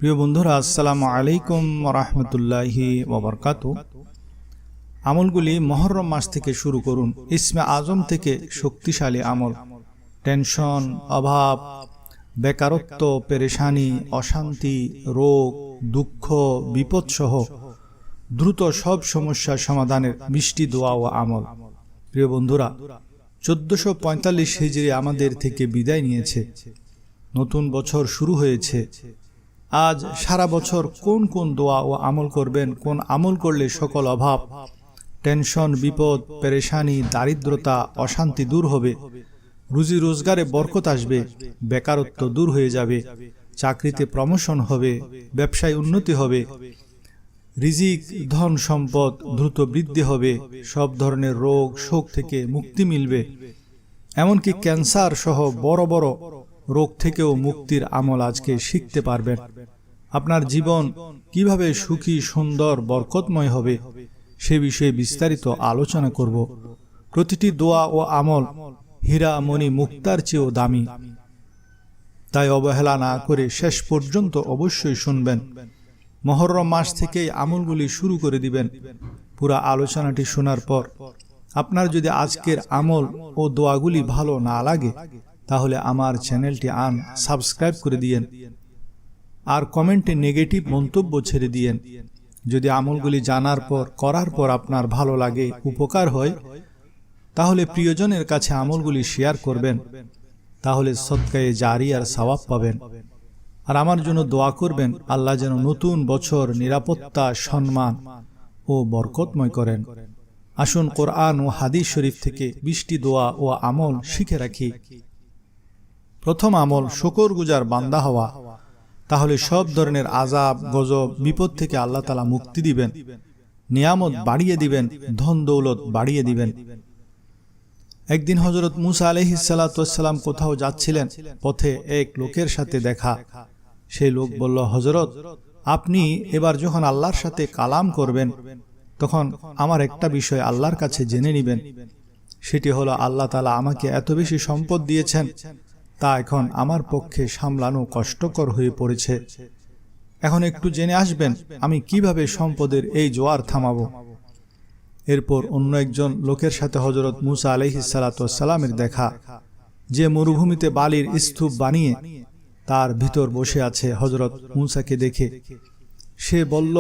প্রিয় বন্ধুরা, আসসালামু আলাইকুম রাহমাতুল্লাহি ওয়া বারাকাতুহু। আমলগুলি মুহররম মাস থেকে শুরু করুন। ইসমে আজম থেকে শক্তিশালী আমল। টেনশন, অভাব, বেকারত্ব, পেরেশানি, অশান্তি, রোগ, দুঃখ, বিপদ সহ দ্রুত সব সমস্যার সমাধানের মিষ্টি দোয়া ও আমল। প্রিয় বন্ধুরা, 1445 হিজরি আমাদের থেকে বিদায় নিয়েছে। নতুন বছর শুরু হয়েছে। আজ সারা বছর কোন কোন দোয়া ও আমল করবেন, কোন আমল করলে সকল অভাব, টেনশন, বিপদ, পেরেশানি, দারিদ্রতা, অশান্তি দূর হবে, রুজি রোজগারে বরকত আসবে, বেকারত্ব দূর হয়ে যাবে, চাকরিতে প্রমোশন হবে, ব্যবসায় উন্নতি হবে, রিজিক, ধন সম্পদ দ্রুত বৃদ্ধি হবে, সব ধরনের রোগ শোক থেকে মুক্তি মিলবে, এমনকি ক্যান্সার সহ বড় বড় রোগ থেকেও মুক্তির আমল আজকে শিখতে পারবেন। আপনার জীবন কিভাবে সুখী, সুন্দর, বরকতময় হবে সে বিষয়ে বিস্তারিত আলোচনা করব। প্রতিটি দোয়া ও আমল হীরা মণি মুক্তার চেয়েও দামি, তাই অবহেলা না করে শেষ পর্যন্ত অবশ্যই শুনবেন। মুহররম মাস থেকেই আমলগুলি শুরু করে দিবেন। পুরা আলোচনাটি শোনার পর আপনার যদি আজকের আমল ও দোয়াগুলি ভালো না লাগে তাহলে আমার চ্যানেলটি সাবস্ক্রাইব করে দিয়েন আর কমেন্টে নেগেটিভ মন্তব্য ছেড়ে দিয়েন। যদি আমলগুলি জানার পর করার পর আপনার ভালো লাগে, উপকার হয়, তাহলে প্রিয়জনের কাছে আমলগুলি শেয়ার করবেন, তাহলে সদকায়ে জারিয়ার সওয়াব পাবেন। আর আমার জন্য দোয়া করবেন, আল্লাহ যেন নতুন বছর নিরাপত্তা, সম্মান ও বরকতময় করেন। আসুন কোরআন ও হাদিস শরীফ থেকে 20টি দোয়া ও আমল শিখে রাখি। প্রথম আমল, শুকরগুজার বান্দা হওয়া। তাহলে সব ধরনের আযাব, গজব, বিপদ থেকে আল্লাহ তাআলা মুক্তি দিবেন, নিয়ামত বাড়িয়ে দিবেন, ধন দৌলত বাড়িয়ে দিবেন। একদিন হযরত মুসা আলাইহিস সালাতু ওয়াস সালাম কোথাও যাচ্ছিলেন, পথে এক লোকের সাথে দেখা। সেই লোক বলল, হযরত, আপনি এবার যখন আল্লাহর সাথে কালাম করবেন তখন আমার একটা বিষয় আল্লাহর কাছে জেনে নেবেন। সেটি হলো, আল্লাহ তাআলা আমাকে এত বেশি সম্পদ দিয়েছেন, তা এখন আমার পক্ষে সামলানো কষ্টকর হয়ে পড়েছে। এখন একটু জেনে আসবেন আমি কিভাবে সম্পদের এই জোয়ার থামাবো। এরপর অন্য একজন লোকের সাথে হযরত মুসা আলাইহিস সালাতু ওয়াস সালামের দেখা, যে মরুভূমিতে বালির স্তূপ বানিয়ে তার ভিতর বসে আছে। হযরত মুসাকে দেখে সে বলল,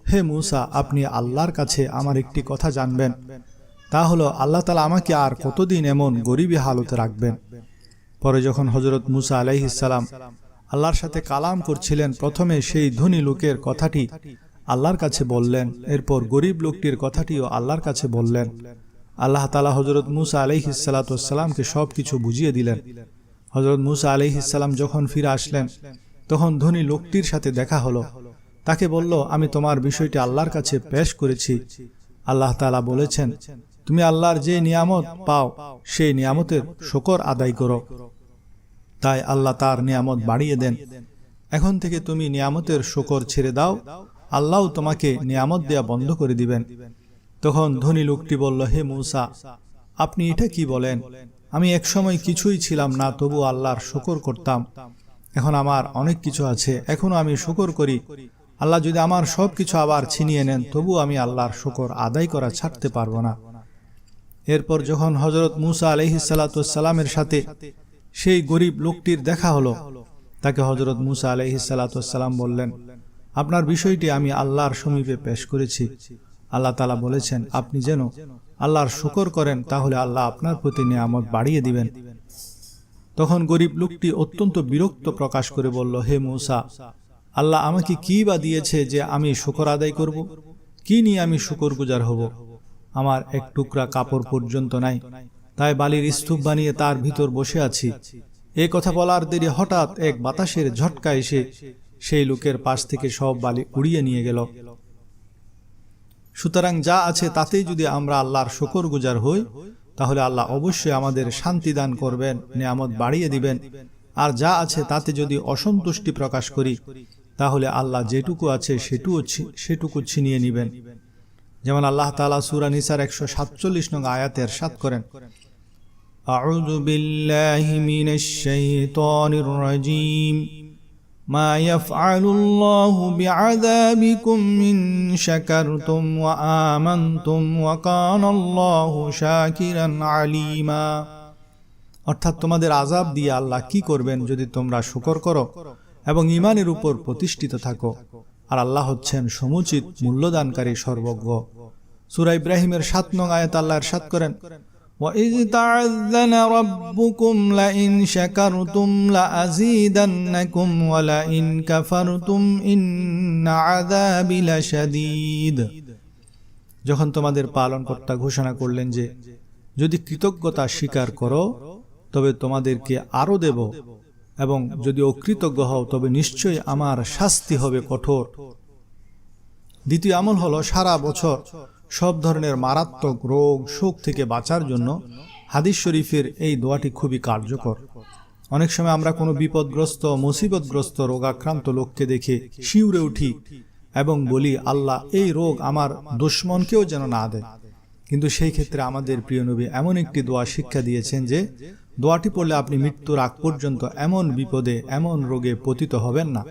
হে মুসা, আপনি আল্লাহর কাছে আমার একটি কথা জানবেন, তা হলো আল্লাহ তাআলা আমাকে আর কতদিন এমন গরিবী হালতে রাখবেন। পরে যখন হযরত মুসা আলাইহিস সালাম আল্লাহর সাথে কালাম করছিলেন, প্রথমে সেই ধনী লোকের কথাটি আল্লাহর কাছে বললেন, এরপর গরিব লোকটির কথাটিও আল্লাহর কাছে বললেন। আল্লাহ তাআলা হযরত মুসা আলাইহিস সালাতু ওয়াস সালামকে সবকিছু বুঝিয়ে দিলেন। হযরত মুসা আলাইহিস সালাম যখন ফিরে আসলেন তখন ধনী লোকটির সাথে দেখা হলো। তাকে বলল, আমি তোমার বিষয়টি আল্লাহর কাছে পেশ করেছি। আল্লাহ তাআলা বলেছেন, তুমি আল্লাহর যে নিয়ামত পাও সেই নিয়ামতের শুকর আদায় করো। তাই আল্লাহ তার নিয়ামত বাড়িয়ে দেন। এখন থেকে তুমি নিয়ামতের শুকর ছেড়ে দাও, আল্লাহ তোমাকে নিয়ামত দেয়া বন্ধ করে দিবেন। তখন ধনী লোকটি বলল, হে মুসা, আপনি এটা কি বলেন? আমি একসময় কিছুই ছিলাম না, তবু আল্লাহর শুকর করতাম। এখন আমার অনেক কিছু আছে, এখনো আমি শুকর করি। আল্লাহ যদি আমার সব কিছু আবার ছিনিয়ে নেন তবু আমি আল্লাহর শুকর আদায় করা ছাড়তে পারবো না। এরপর যখন হযরত মুসা আলাইহিস সালাতু ওয়াস সালামের সাথে সেই গরিব লোকটির দেখা হলো, তাকে হযরত মুসা আলাইহিস সালাতু ওয়াস সালাম বললেন, আপনার বিষয়টি আমি আল্লাহর সমীপে পেশ করেছি। আল্লাহ তাআলা বলেছেন, আপনি যেন আল্লাহর শুকর করেন, তাহলে আল্লাহ আপনার প্রতি নিয়ামত বাড়িয়ে দিবেন। তখন গরিব লোকটি অত্যন্ত বিরক্ত প্রকাশ করে বলল, হে মুসা, আল্লাহ আমাকে কি বা দিয়েছে যে আমি শুকর আদায় করব? কি নিয়ে আমি শুকরগুজার হব? আমার এক টুকরা কাপড় পর্যন্ত নাই, তাই বালির স্তূপ বানিয়ে তার ভিতর বসে আছি। এই কথা বলার দেরি হঠাৎ এক বাতাসের ঝটকা এসে সেই লোকের পাশ থেকে সব বালি উড়িয়ে নিয়ে গেল। সুতরাং যা আছে তাতেই যদি আমরা আল্লাহর শুকরগুজার হই তাহলে আল্লাহ অবশ্যই আমাদের শান্তি দান করবেন, নিয়ামত বাড়িয়ে দিবেন। আর যা আছে তাতে যদি অসন্তুষ্টি প্রকাশ করি তাহলে আল্লাহ যেটুকু আছে সেটুকু ছিনিয়ে নিবেন। যেমন আল্লাহ তাআলা সূরা নিসার 147 নং আয়াতে ইরশাদ করেন, আউযু বিল্লাহি মিনাশ শাইতানির রাজীম মা ইয়াফআলুল্লাহু বিআযাবিকুম ইন শাকারতুম ওয়া আমানতুম ওয়া কানাল্লাহু শাকিরান আলীমা। অর্থাৎ তোমাদের আযাব দিয়ে আল্লাহ কি করবেন যদি তোমরা শুকর করো এবং ঈমানের উপর প্রতিষ্ঠিত থাকো, আর আল্লাহ হচ্ছেন সমুচিত মূল্যদানকারী সর্বজ্ঞ। সূরা ইব্রাহিমের ৭ নং আয়াত আল্লাহ ইরশাদ করেন, وَإِذْ تَعَذَّنَ رَبُّكُمْ لَئِنْ شَكَرْتُمْ لَأَزِيدَنَّكُمْ وَلَئِنْ كَفَرْتُمْ إِنَّ عَذَابِي لَشَدِيدٌ। যখন তোমাদের পালনকর্তা ঘোষণা করলেন যে যদি কৃতজ্ঞতা স্বীকার করো তবে তোমাদেরকে আরো দেব, এবং যদি অকৃতজ্ঞ হও তবে নিশ্চয়ই আমার শাস্তি হবে কঠোর। দ্বিতীয় আমল হলো সারা বছর সব ধরনের মারাত্মক রোগ শোক থেকে বাঁচার জন্য হাদিস শরীফের এই দোয়াটি খুবই কার্যকর। অনেক সময় আমরা কোনো বিপদগ্রস্ত মুসিবতগ্রস্ত রোগাক্রান্ত লোককে দেখে শিউরে উঠি এবং বলি, আল্লাহ এই রোগ আমার দুশমনকেও যেন না দেয়। কিন্তু সেই ক্ষেত্রে আমাদের প্রিয় নবী এমন একটি দোয়া শিক্ষা দিয়েছেন যে দোয়াটি পড়লে আপনি মৃত্যুর আগ পর্যন্ত এমন বিপদে এমন রোগে পতিত হবেন না,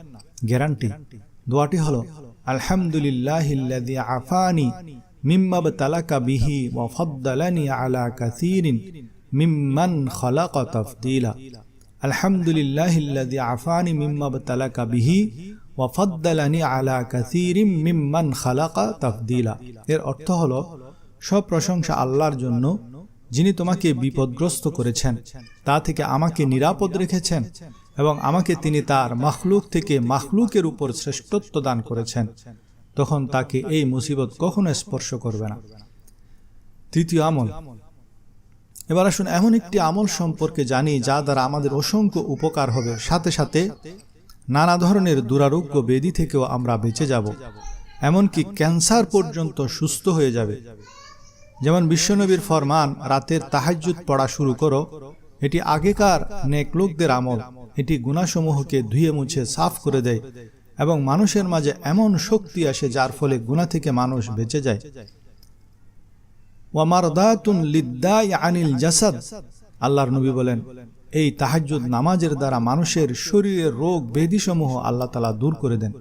গ্যারান্টি। দোয়াটি হলো, আলহামদুলিল্লাহিল্লাযী আফানি মিম্মা বতালাকা বিহি ওয়া ফাদ্দালানি আলা কাসীরিন মিম্মান খালাকা তাফদীলা। আলহামদুলিল্লাহিল্লাযী আফানি মিম্মা বতালাকা বিহি ওয়া ফাদ্দালানি আলা কাসীরিন মিম্মান খালাকা তাফদীলা। এর অর্থ হলো, সব প্রশংসা আল্লাহর জন্য যিনি তোমাকে বিপদগ্রস্ত করেছেন, তা থেকে আমাকে নিরাপদ রেখেছেন এবং আমাকে তিনি তার মাখলুক থেকে মাখলুকের উপর শ্রেষ্ঠত্ব দান করেছেন, তখন তাকে এই মুসিবত কখনো স্পর্শ করবে না। তৃতীয় আমল। এবার আসুন এমন একটি আমল সম্পর্কে জানি যা দ্বারা আমাদের অসংখ্য উপকার হবে, সাথে সাথে নানা ধরনের দুরারোগ্য ব্যাধি থেকেও আমরা বেঁচে যাব, এমনকি ক্যান্সার পর্যন্ত সুস্থ হয়ে যাবে। যেমন বিশ্বনবীর ফরমান, রাতের তাহাজ্জুদ পড়া শুরু করো। এটি আগেকার নেক লোকদের আমল। এটি গুনাহসমূহকে ধুয়ে মুছে সাফ করে দেয় এবং মানুষের মাঝে এমন শক্তি আসে যার ফলে গুনাহ থেকে মানুষ বেঁচে যায়। ওয়া মারদাতুন লিদ্দাই আনিল জাসাদ। আল্লাহর নবী বলেন, এই তাহাজ্জুদ নামাজের দ্বারা মানুষের শরীরের রোগ ব্যাধিসমূহ আল্লাহ তাআলা দূর করে দেন।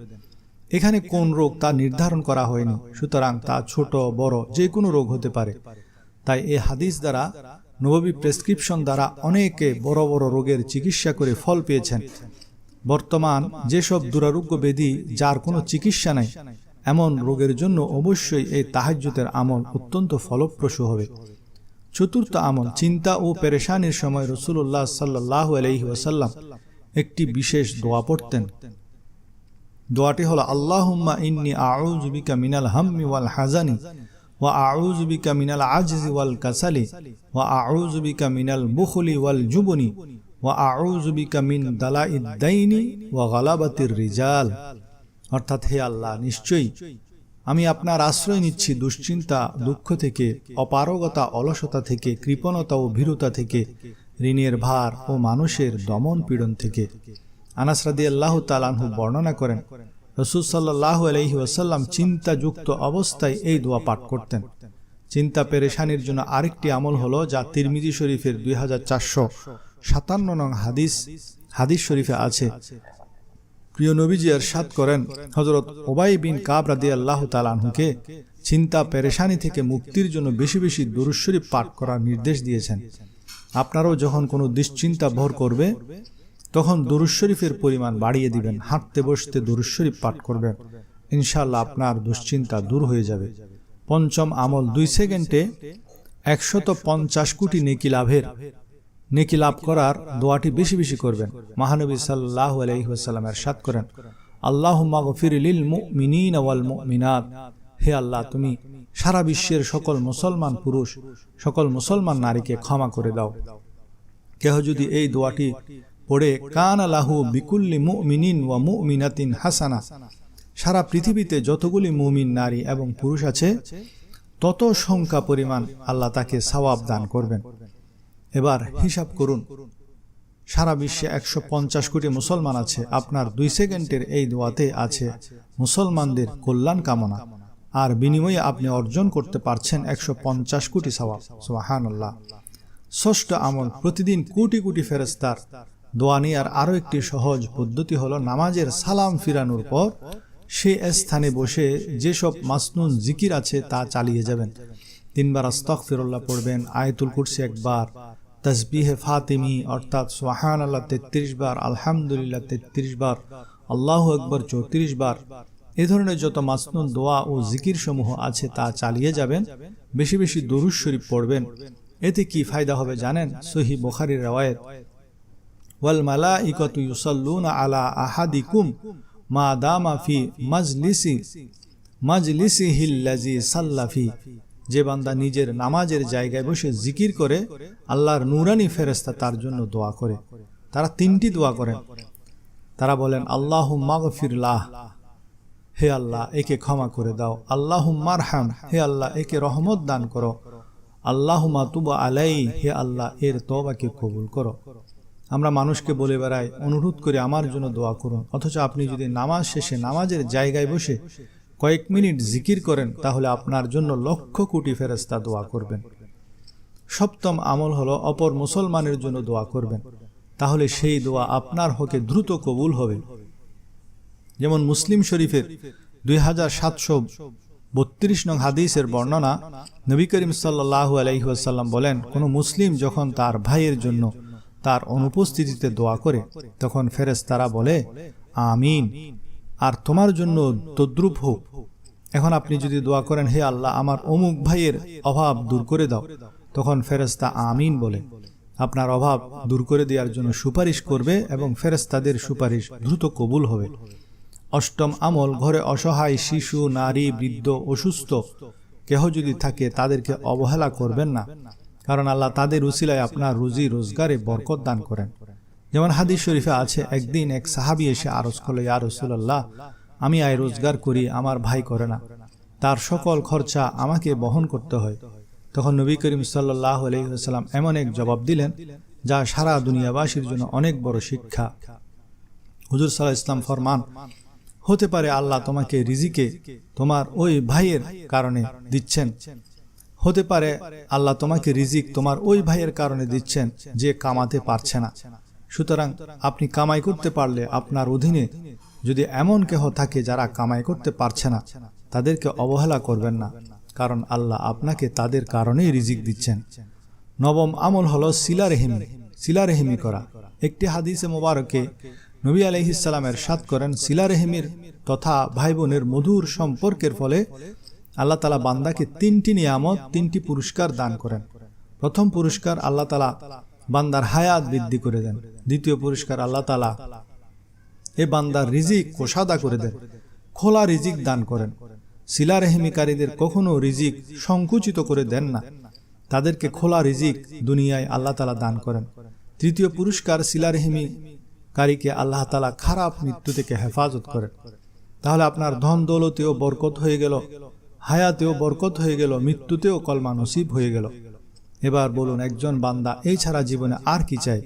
এখানে কোন রোগ তা নির্ধারণ করা হয়নি, সুতরাং তা ছোট বড় যে কোনো রোগ হতে পারে। তাই এই হাদিস দ্বারা, নববী প্রেসক্রিপশন দ্বারা অনেকে বড় বড় রোগের চিকিৎসা করে ফল পেয়েছেন। বর্তমান যেসব দুরারোগ্য ব্যাধি যার কোনো চিকিৎসা নাই, এমন রোগের জন্য অবশ্যই এই তাহাজ্জুদের আমল অত্যন্ত ফলপ্রসূ হবে। চতুর্থ আমল, চিন্তা ও পেরেশানির সময় রাসূলুল্লাহ সাল্লাল্লাহু আলাইহি ওয়াসাল্লাম একটি বিশেষ দোয়া পড়তেন। দোয়াটি হলো, আল্লাহুম্মা ইন্নী আউযু বিকা মিনাল হাম্মি ওয়াল হাযানি ওয়া আউযু বিকা মিনাল আজজি ওয়াল কাসালি ওয়া আউযু বিকা মিনাল বুখলি ওয়াল জুবনি ওয়া আউযু বিকা মিন দালাইদ দাইনি ওয়া গালাবাতির রিজাল। অর্থাৎ, হে আল্লাহ, নিশ্চয়ই আমি আপনার আশ্রয় নিচ্ছি দুশ্চিন্তা দুঃখ থেকে, অপারগতা অলসতা থেকে, কৃপণতা ও ভীরুতা থেকে, ঋণের ভার ও মানুষের দমন পীড়ন থেকে। আনাস রাদিয়াল্লাহু তাআলা আনহু বর্ণনা করেন, রাসূল সাল্লাল্লাহু আলাইহি ওয়াসাল্লাম চিন্তাযুক্ত অবস্থায় এই দোয়া পাঠ করতেন। চিন্তা পেরেশানির জন্য আরেকটি আমল হলো, যা তিরমিজি শরীফের 2457 নং হাদিস শরীফে আছে। প্রিয় নবীজি ইরশাদ করেন, হযরত উবাই বিন কাব রাদিয়াল্লাহু তাআলা আনহুকে চিন্তা পেরেশানি থেকে মুক্তির জন্য বেশি বেশি দুরূদ শরীফ পাঠ করার নির্দেশ দিয়েছেন। আপনারাও যখন কোনো দুশ্চিন্তা ভর করবে তখন দুরূদ শরীফের পরিমাণ বাড়িয়ে দিবেন, হাঁটতে বসতে দুরূদ শরীফ পাঠ করবেন, ইনশাআল্লাহ আপনার দুশ্চিন্তা দূর হয়ে যাবে। পঞ্চম আমল, 2 সেকেন্ডে 150 কোটি নেকি লাভ করার দোয়াটি বেশি বেশি করবেন। মহানবী সাল্লাল্লাহু আলাইহি ওয়াসাল্লাম ইরশাদ করেন, আল্লাহুম্মা গফির লিল মুমিনিনা ওয়াল মুমিনাত। হে আল্লাহ, তুমি সারা বিশ্বের সকল মুসলমান পুরুষ, সকল মুসলমান নারীকে ক্ষমা করে দাও। কেহ যদি এই দোয়াটি পড়ে, কানা লাহু বিকুল্লি মুমিনিন ওয়া মুমিনাতিন হাসানা, সারা পৃথিবীতে যতগুলি মুমিন নারী এবং পুরুষ আছে তত সংখ্যা পরিমাণ আল্লাহ তাকে সওয়াব দান করবেন। এবার হিসাব করুন, সারা বিশ্বে 150 কোটি মুসলমান আছে, আপনার 2 সেকেন্ডের এই দোয়াতে আছে মুসলমানদের কল্যাণ কামনা, আর বিনিময়ে আপনি অর্জন করতে পারছেন 150 কোটি সওয়াব। সুবহানাল্লাহ। ষষ্ঠ আমল, প্রতিদিন কোটি কোটি ফেরেশতার দোয়া নেওয়ার আরও একটি সহজ পদ্ধতি হলো নামাজের সালাম ফিরানোর পর সেই স্থানে বসে যেসব মাসনুন জিকির আছে তা চালিয়ে যাবেন। 3 বার আস্তাগফিরুল্লাহ পড়বেন, আয়াতুল কুরসি একবার, তাসবিহে ফাতিমি অর্থাৎ সুবহানাল্লাহ 33 বার, আলহামদুলিল্লাহ 33 বার, আল্লাহু আকবার 34 বার। এ ধরনের যত মাসনুন দোয়া ও জিকির সমূহ আছে তা চালিয়ে যাবেন। বেশি বেশি দরুদ শরীফ পড়বেন। এতে কি ফায়দা হবে জানেন? সহিহ বুখারীর রওয়ায়াত, ওয়াল মালাইকাতু ইউসাল্লুনা আলা আহাদিকুম মা দামা ফি মাজলিসিহিল্লাযী সাল্লা ফি। যে বান্দা নিজের নামাজের জায়গায় বসে জিকির করে, আল্লাহর নূরানী ফেরেশতা তার জন্য দোয়া করে। তারা 3টি দোয়া করেন। তারা বলেন, আল্লাহুম্মা গফির লাহ, হে আল্লাহ একে ক্ষমা করে দাও। আল্লাহুম্মা আরহাম, হে আল্লাহ একে রহমত দান করো। আল্লাহুম্মা তুব আলাই, হে আল্লাহ এর তওবাকে কবুল করো। আমরা মানুষকে বলে বেড়াই, অনুরোধ করে আমার জন্য দোয়া করুন, অথচ আপনি যদি নামাজ শেষে নামাজের জায়গায় বসে কয়েক মিনিট জিকির করেন তাহলে আপনার জন্য লক্ষ কোটি ফেরেশতা দোয়া করবেন। 7ম আমল হলো অপর মুসলমানের জন্য দোয়া করবেন, তাহলে সেই দোয়া আপনার হকে দ্রুত কবুল হবে। যেমন মুসলিম শরীফের 2732 নং হাদিসের বর্ণনা, নবী করিম সাল্লাল্লাহু আলাইহি ওয়াসাল্লাম বলেন, কোন মুসলিম যখন তার ভাইয়ের জন্য তার অনুপস্থিতিতে দোয়া করে তখন ফেরেশতারা বলে আমিন, আর তোমার জন্য তদ্রূপ হোক। এখন আপনি যদি দোয়া করেন, হে আল্লাহ আমার অমুক ভাইয়ের অভাব দূর করে দাও, তখন ফেরেশতা আমিন বলে আপনার অভাব দূর করে দেওয়ার জন্য সুপারিশ করবে এবং ফেরেশতাদের সুপারিশ দ্রুত কবুল হবে। 8ম আমল, ঘরে অসহায় শিশু, নারী, বৃদ্ধ, অসুস্থ কেহ যদি থাকে তাদেরকে অবহেলা করবেন না, কারণ আল্লাহ তাদের উসিলায় আপনার রুজি রোজগারে বরকত দান করেন। যেমন হাদিস শরীফে আছে, একদিন এক সাহাবী এসে আরজ করল, ইয়া রাসূলুল্লাহ, আমি আয় রোজগার করি, আমার ভাই করে না, তার সকল খরচা আমাকে বহন করতে হয়। তখন নবী করিম সাল্লাল্লাহু আলাইহি ওয়াসাল্লাম এমন এক জবাব দিলেন যা সারা দুনিয়াবাসীর জন্য অনেক বড় শিক্ষা। হুজুর সাল্লাল্লাহু আলাইহি ওয়াসাল্লাম ফরমান, হতে পারে আল্লাহ তোমাকে রিজিকে তোমার ওই ভাইয়ের কারণে দিচ্ছেন, হতে পারে আল্লাহ তোমাকে রিজিক তোমার ওই ভাইয়ের কারণে দিচ্ছেন যে কামাতে পারছে না। সুতরাং আপনি কামাই করতে পারলে আপনার অধীনে যদি এমন কেহ থাকে যারা কামাই করতে পারছে না, তাদেরকে অবহেলা করবেন না, কারণ আল্লাহ আপনাকে তাদের কারণেই রিজিক দিচ্ছেন। 9ম আমল হলো সিলারেহিমি করা। একটি হাদিসে মোবারকে নবী আলাইহিস সালাম ইরশাদ করেন, সিলারেহিমির তথা ভাই বোনের মধুর সম্পর্কের ফলে আল্লাহ তাআলা বান্দাকে 3টি নিয়ামত, 3টি পুরস্কার দান করেন। প্রথম পুরস্কার, আল্লাহ তাআলা বান্দার হায়াত বৃদ্ধি করে দেন। দ্বিতীয় পুরস্কার, আল্লাহ তাআলা এ বান্দার রিজিক কোষাদা করে দেন, খোলা রিজিক দান করেন। সিলারেহিমিকারীদের কখনো রিজিক সংকুচিত করে দেন না, তাদেরকে খোলা রিজিক দুনিয়ায় আল্লাহ তাআলা দান করেন। তৃতীয় পুরস্কার, সিলারেহিমিকারীকে আল্লাহ তাআলা খারাপ মৃত্যু থেকে হেফাজত করেন। তাহলে আপনার ধন দৌলতেও বরকত হয়ে গেল, হায়াতেও বরকত হয়ে গেল, মৃত্যুতেও কলমা নসিব হয়ে গেল। এবার বলুন, একজন বান্দা এই ছাড়া জীবনে আর কি চাই?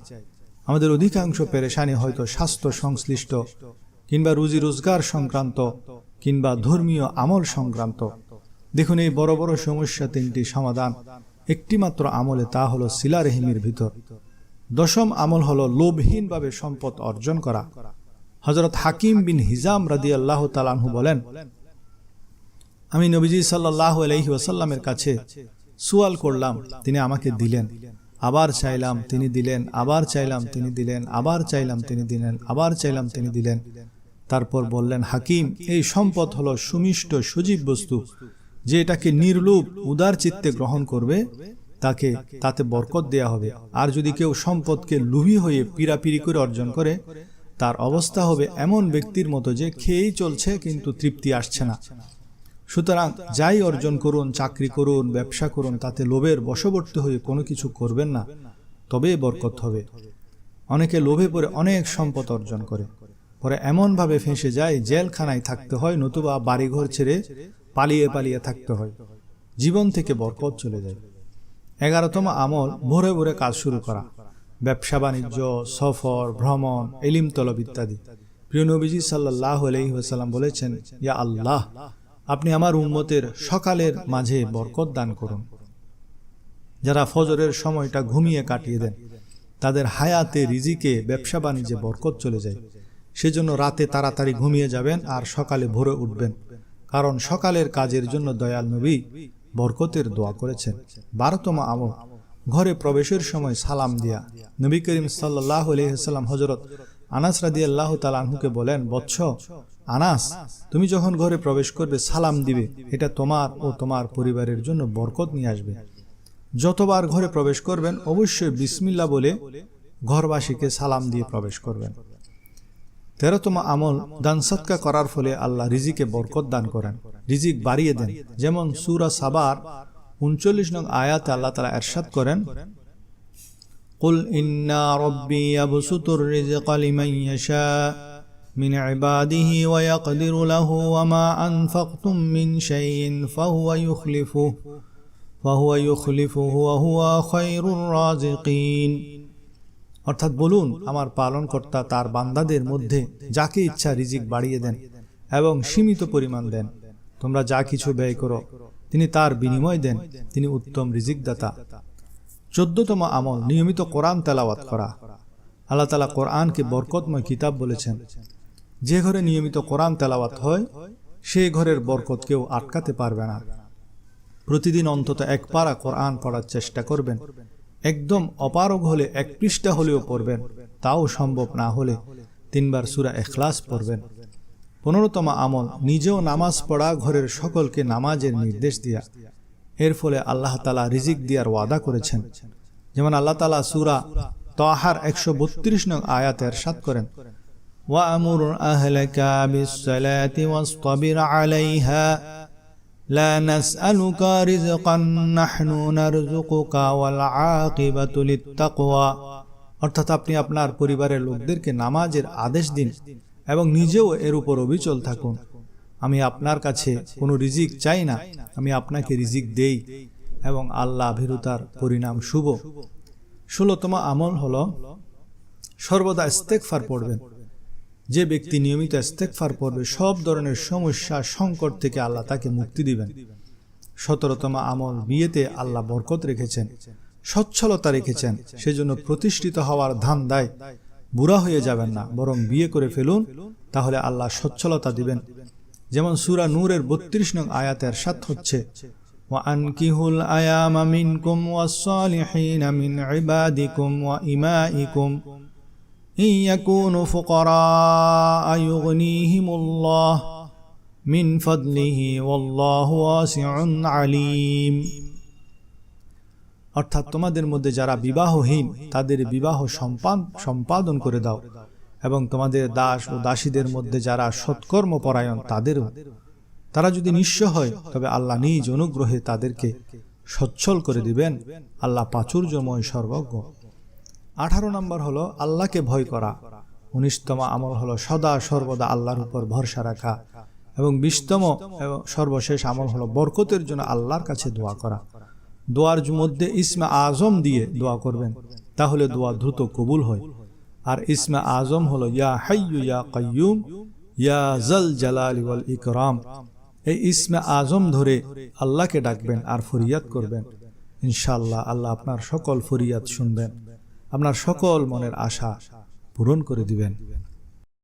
আমাদের অধিকাংশ পেরেশানি হয়তো স্বাস্থ্য সংশ্লিষ্ট, কিংবা রুজি রোজগার সংক্রান্ত, কিংবা ধর্মীয় আমল সংক্রান্ত। দেখুন, এই বড় বড় সমস্যা 3টি সমাধান একটি মাত্র আমলে, তা হলো সিলারেহিমির ভিতর। 10ম আমল হলো লোভহীনভাবে সম্পদ অর্জন করা। হযরত হাকিম বিন হিজাম রাদিয়াল্লাহু তাআলা আনহু বলেন, আমি নবীজি সাল্লাল্লাহু আলাইহি ওয়াসাল্লামের কাছে সুয়াল করলাম, তিনি আমাকে দিলেন, আবার চাইলাম তিনি দিলেন, আবার চাইলাম তিনি দিলেন, আবার চাইলাম তিনি দিলেন, আবার চাইলাম তিনি দিলেন। তারপর বললেন, হাকিম, এই সম্পদ হলো সুমিষ্ট সজীব বস্তু, যে এটাকে নির্লোভ উদার চিত্তে গ্রহণ করবে তাতে বরকত দেয়া হবে। আর যদি কেউ সম্পদকে লোভী হয়ে পিরাপিরি করে অর্জন করে, তার অবস্থা হবে এমন ব্যক্তির মতো যে খেয়েই চলছে কিন্তু তৃপ্তি আসছে না। সুতরাং যাই অর্জন করুন, চাকরি করুন, ব্যবসা করুন, তাতে লোভের বশবর্তী হয়ে কোনো কিছু করবেন না, তবেই বরকত হবে। অনেকে লোভে পড়ে অনেক সম্পদ অর্জন করে, পরে এমনভাবে ফেঁসে যায় জেলখানায় থাকতে হয়, নতুবা বাড়িঘর ছেড়ে পালিয়ে পালিয়ে থাকতে হয়, জীবন থেকে বরকত চলে যায়। 11তম আমল, ভোরে ভোরে কাজ শুরু করা, ব্যবসা বাণিজ্য, সফর, ভ্রমণ, ইলম তলব ইত্যাদি। প্রিয় নবীজি সাল্লাল্লাহু আলাইহি ওয়াসাল্লাম বলেছেন, ইয়া আল্লাহ, আপনি আমার উম্মতের সকালের মাঝে বরকত দান করুন, যারা ফজরের সময়টা ঘুমিয়ে কাটিয়ে দেন, তাদের হায়াতে রিজিকে ব্যবসা বাণিজ্যে বরকত চলে যায়। সেজন্য রাতে তাড়াতাড়ি ঘুমিয়ে যাবেন আর সকালে ভোরে উঠবেন, কারণ সকালের কাজের জন্য দয়াল নবী বরকতের দোয়া করেছেন। 12তম আমল, ঘরে প্রবেশের সময় সালাম দিয়া। নবী করিম সাল্লাল্লাহু আলাইহি ওয়াসাল্লাম হযরত আনাস রাদিয়াল্লাহু তাআলা আনহুকে বলেন, বৎস আনাস, তুমি যখন ঘরে প্রবেশ করবে সালাম দিবে, এটা তোমার ও তোমার পরিবারের জন্য বরকত নিয়ে আসবে। যতবার ঘরে প্রবেশ করবেন অবশ্যই বিসমিল্লাহ বলে ঘরবাসীকে সালাম দিয়ে প্রবেশ করবেন। 13তম আমল, দান সদকা করার ফলে আল্লাহ রিজিকে বরকত দান করেন, রিজিক বাড়িয়ে দেন। যেমন সূরা সাবার 39 নং আয়াতে আল্লাহ তাআলা ইরশাদ করেন, কুল ইন্না রাব্বী ইয়াবসুতুর রিজকা লিমান ইয়াশা মিন ইবাদিহি ওয়া ইয়াকদিরু লাহু ওয়া মা আনফাকতুম মিন শাইইন ফাহুয়া ইউখলিফুহু ওয়া হুয়া খায়রুর রাযিকিন। অর্থাৎ বলুন, আমার পালনকর্তা তার বান্দাদের মধ্যে যাকে ইচ্ছা রিজিক বাড়িয়ে দেন এবং সীমিত পরিমাণ দেন। তোমরা যা কিছু ব্যয় করো তিনি তার বিনিময় দেন, তিনি উত্তম রিজিক দাতা। 14তম আমল, নিয়মিত কোরআন তেলাওয়াত করা। আল্লাহ তাআলা কোরআনকে বরকতময় কিতাব বলেছেন। যে ঘরে নিয়মিত কোরআন তেলাওয়াত হয় সেই ঘরের বরকত কেউ আটকাতে পারবে না। প্রতিদিন অন্তত এক পারা কোরআন পড়ার চেষ্টা করবেন। একদম অপারগ হলে 1 পৃষ্ঠা হলেও পড়বেন, তাও সম্ভব না হলে 3 বার সূরা ইখলাস পড়বেন। 15তম আমল, নিজেও নামাজ পড়া, ঘরের সকলকে নামাজের নির্দেশ দেয়া। এর ফলে আল্লাহ তাআলা রিজিক দেওয়ার ওয়াদা করেছেন। যেমন আল্লাহ তাআলা সূরা তাহার 132 নং আয়াতে ইরশাদ করেন, ওয়া'মুর আহলাকা বিস-সালাতি ওয়াসতাবির আলাইহা লা নাসআলুকা রিজকান নাহনু নারযুকুকা ওয়াল আকিবাতু লিত-তাকওয়া। অর্থাৎ আপনি আপনার পরিবারের লোকদেরকে নামাজের আদেশ দিন এবং নিজেও এর উপর অবিচল থাকুন। আমি আপনার কাছে কোনো রিজিক চাই না, আমি আপনাকে রিজিক দেই এবং আল্লাহ ভীরুতার পরিণাম শুভ। 16তম আমল হলো সর্বদা ইস্তেগফার পড়বেন। যে ব্যক্তি নিয়মিত ইস্তেগফার পড়বে সব ধরনের সমস্যা সংকট থেকে আল্লাহ তাকে মুক্তি দিবেন। 17তম আমল, বিয়েতে আল্লাহ বরকত রেখেছেন, সচ্ছলতা রেখেছেন। সেজন্য প্রতিষ্ঠিত হওয়ার ধান্দায় বুড়া হয়ে যাবেন না, বরং বিয়ে করে ফেলুন, তাহলে আল্লাহ সচ্ছলতা দিবেন। যেমন সূরা নূরের 32 নং আয়াতে ইরশাদ হচ্ছে, ওয়া আনকিহুল আয়ামা মিনকুম ওয়াস-সালিহিনা মিন ইবাদিকুম ওয়া ইমাইকুম ইন ইয়াকুনু ফুকারা ইউগনিহিমুল্লাহ মিন ফাদলিহি ওয়াল্লাহু ওয়াসিউন আলীম। অর্থাৎ তোমাদের মধ্যে যারা বিবাহহীন তাদের বিবাহ সম্পাদন করে দাও, এবং তোমাদের দাস ও দাসীদের মধ্যে যারা সৎকর্ম পরায়ণ তাদেরও। তারা যদি নিঃস্ব হয় তবে আল্লাহ নিজ অনুগ্রহে তাদেরকে সচ্ছল করে দিবেন। আল্লাহ প্রাচুর্যময় সর্বজ্ঞ। 18 নম্বর হলো আল্লাহকে ভয় করা। 19তম আমল হলো সদা সর্বদা আল্লাহর উপর ভরসা রাখা। এবং 20তম এবং সর্বশেষ আমল হলো বরকতের জন্য আল্লাহর কাছে দোয়া করা। দোয়ার মধ্যে ইসমে আজম দিয়ে দোয়া করবেন, তাহলে দোয়া দ্রুত কবুল হয়। আর ইসমে আজম হলো ইয়া হাইয়্যু ইয়া কাইয়্যুম ইয়া জাল জালালি ওয়াল ইকরাম। এই ইসমে আজম ধরে আল্লাহকে ডাকবেন আর ফরিয়াদ করবেন। ইনশাআল্লাহ আল্লাহ আপনার সকল ফরিয়াদ শুনবেন, আপনার সকল মনের আশা পূরণ করে দিবেন।